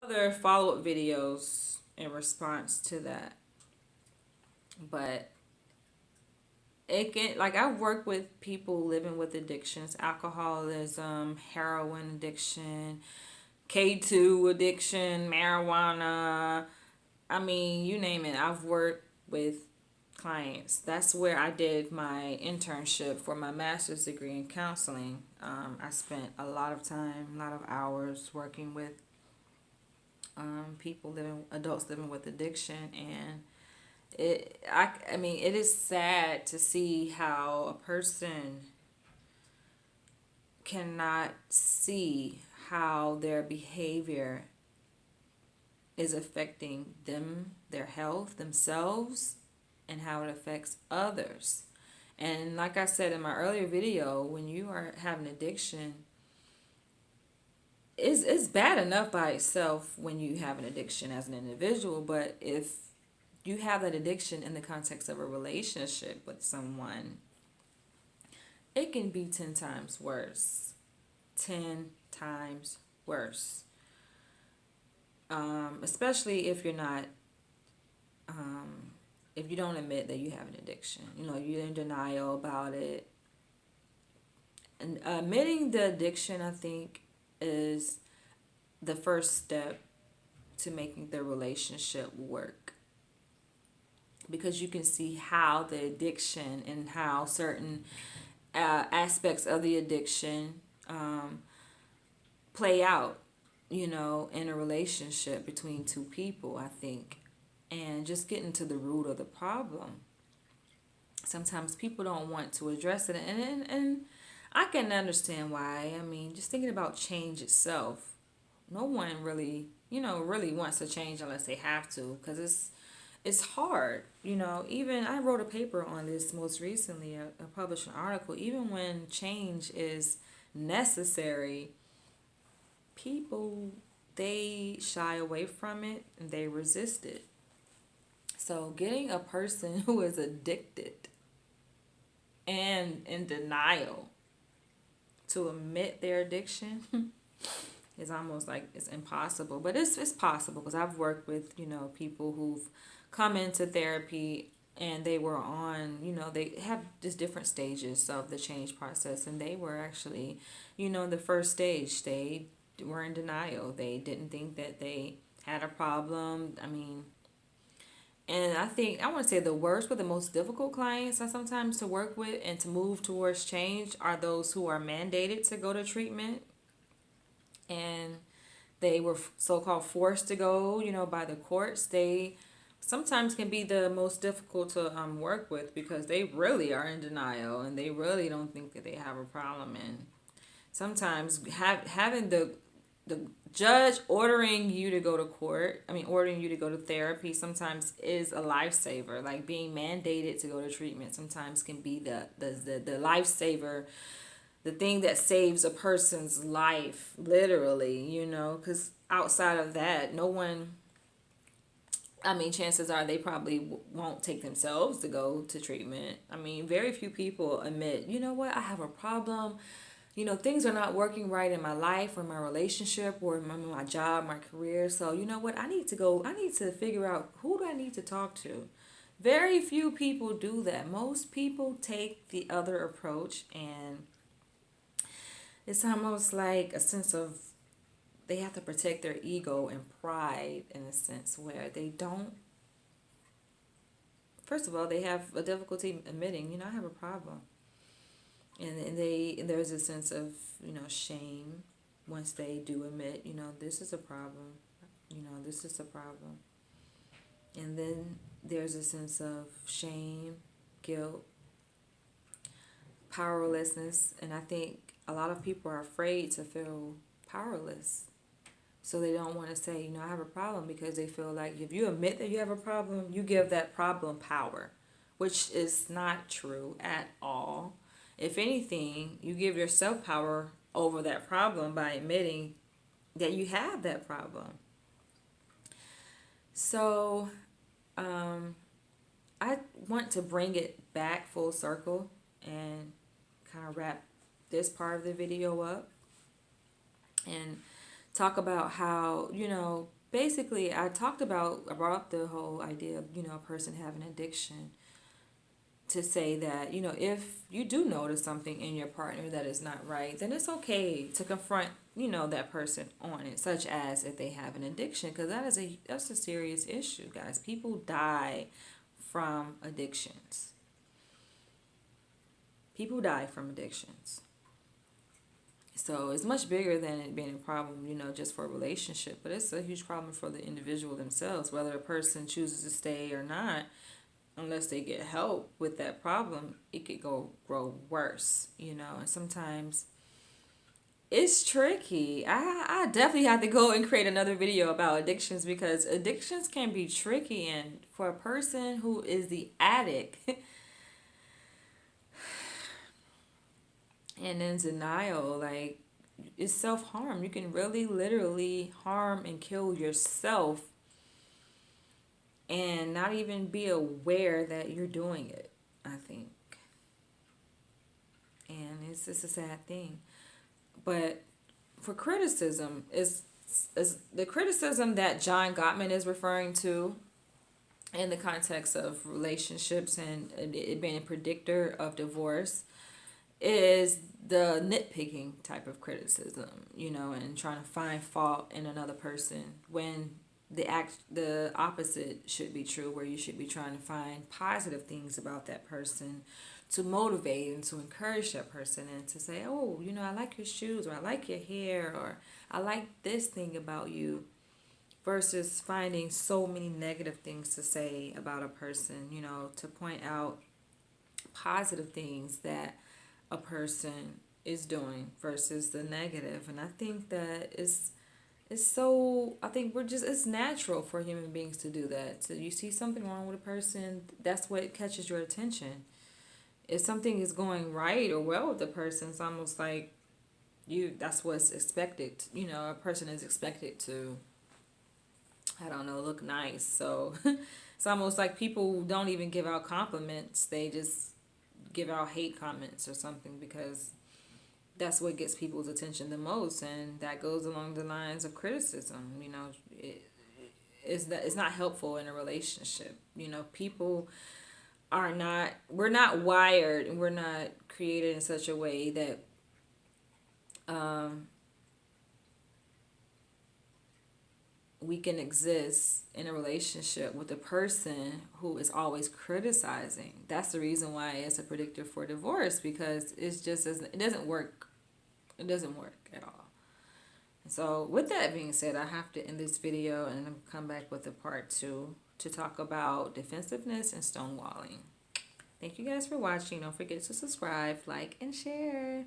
other follow-up videos in response to that. But it can, like, I've worked with people living with addictions, alcoholism, heroin addiction, K2 addiction, marijuana. I mean, you name it. I've worked with clients. That's where I did my internship for my master's degree in counseling. I spent a lot of time, a lot of hours working with people living, adults living with addiction, and I mean, it is sad to see how a person cannot see how their behavior is affecting them, their health, themselves, and how it affects others. And like I said in my earlier video, when you are having addiction, it's bad enough by itself when you have an addiction as an individual, but if you have that addiction in the context of a relationship with someone, it can be 10 times worse. 10 times worse. Especially if you're not, if you don't admit that you have an addiction. You know, you're in denial about it. And admitting the addiction, I think, is the first step to making the relationship work. Because you can see how the addiction and how certain aspects of the addiction play out, you know, in a relationship between two people, I think. And just getting to the root of the problem. Sometimes people don't want to address it, and I can understand why. I mean, just thinking about change itself, no one really, you know, really wants to change unless they have to, because it's hard, you know. Even I wrote a paper on this most recently. I published an article. Even when change is necessary, people, they shy away from it and they resist it. So getting a person who is addicted and in denial to admit their addiction is almost like it's impossible. But it's possible, because I've worked with, you know, people who've come into therapy and they were on, you know, they have just different stages of the change process, and they were actually, you know, the first stage, they were in denial. They didn't think that they had a problem. I mean, and I think I want to say the worst but the most difficult clients I sometimes to work with and to move towards change are those who are mandated to go to treatment, and they were so-called forced to go, you know, by the courts. They sometimes can be the most difficult to work with, because they really are in denial and they really don't think that they have a problem. And sometimes having the judge ordering you to go to court, I mean, ordering you to go to therapy, sometimes is a lifesaver. Like being mandated to go to treatment sometimes can be the lifesaver, the thing that saves a person's life, literally, you know, because outside of that, no one, I mean, chances are they probably won't take themselves to go to treatment. I mean, very few people admit, you know what, I have a problem. You know, things are not working right in my life or my relationship or my job, my career. So, you know what, I need to go, I need to figure out who do I need to talk to. Very few people do that. Most people take the other approach, and it's almost like a sense of they have to protect their ego and pride, in a sense where they don't, first of all, they have a difficulty admitting, you know, I have a problem. And there's a sense of, you know, shame once they do admit, you know, this is a problem. You know, this is a problem. And then there's a sense of shame, guilt, powerlessness. And I think a lot of people are afraid to feel powerless. So they don't want to say, you know, I have a problem, because they feel like if you admit that you have a problem, you give that problem power, which is not true at all. If anything, you give yourself power over that problem by admitting that you have that problem. So I want to bring it back full circle and kind of wrap this part of the video up and talk about how, basically I brought up the whole idea of, a person having addiction, to say that, if you do notice something in your partner that is not right, then it's okay to confront, that person on it, such as if they have an addiction, because that's a serious issue, guys. People die from addictions. People die from addictions. So it's much bigger than it being a problem, just for a relationship, but it's a huge problem for the individual themselves, whether a person chooses to stay or not. Unless they get help with that problem, it could grow worse, and sometimes it's tricky. I definitely have to go and create another video about addictions, because addictions can be tricky, and for a person who is the addict and in denial, like, it's self-harm. You can really literally harm and kill yourself and not even be aware that you're doing it, I think. And it's just a sad thing. But for criticism, is the criticism that John Gottman is referring to in the context of relationships and it being a predictor of divorce, is the nitpicking type of criticism, and trying to find fault in another person, when the opposite should be true, where you should be trying to find positive things about that person to motivate and to encourage that person, and to say, oh, I like your shoes, or I like your hair, or I like this thing about you, versus finding so many negative things to say about a person, to point out positive things that a person is doing versus the negative. And I think that I think it's natural for human beings to do that. So you see something wrong with a person, that's what catches your attention. If something is going right or well with the person, it's almost like that's what's expected. A person is expected to, I don't know, look nice. So it's almost like people don't even give out compliments. They just give out hate comments or something, because that's what gets people's attention the most, and that goes along the lines of criticism. It's not helpful in a relationship. People we're not wired, and we're not created in such a way that we can exist in a relationship with a person who is always criticizing. That's the reason why it's a predictor for divorce, because it doesn't work. It doesn't work at all. So with that being said, I have to end this video and come back with a part 2 to talk about defensiveness and stonewalling. Thank you guys for watching. Don't forget to subscribe, like, and share.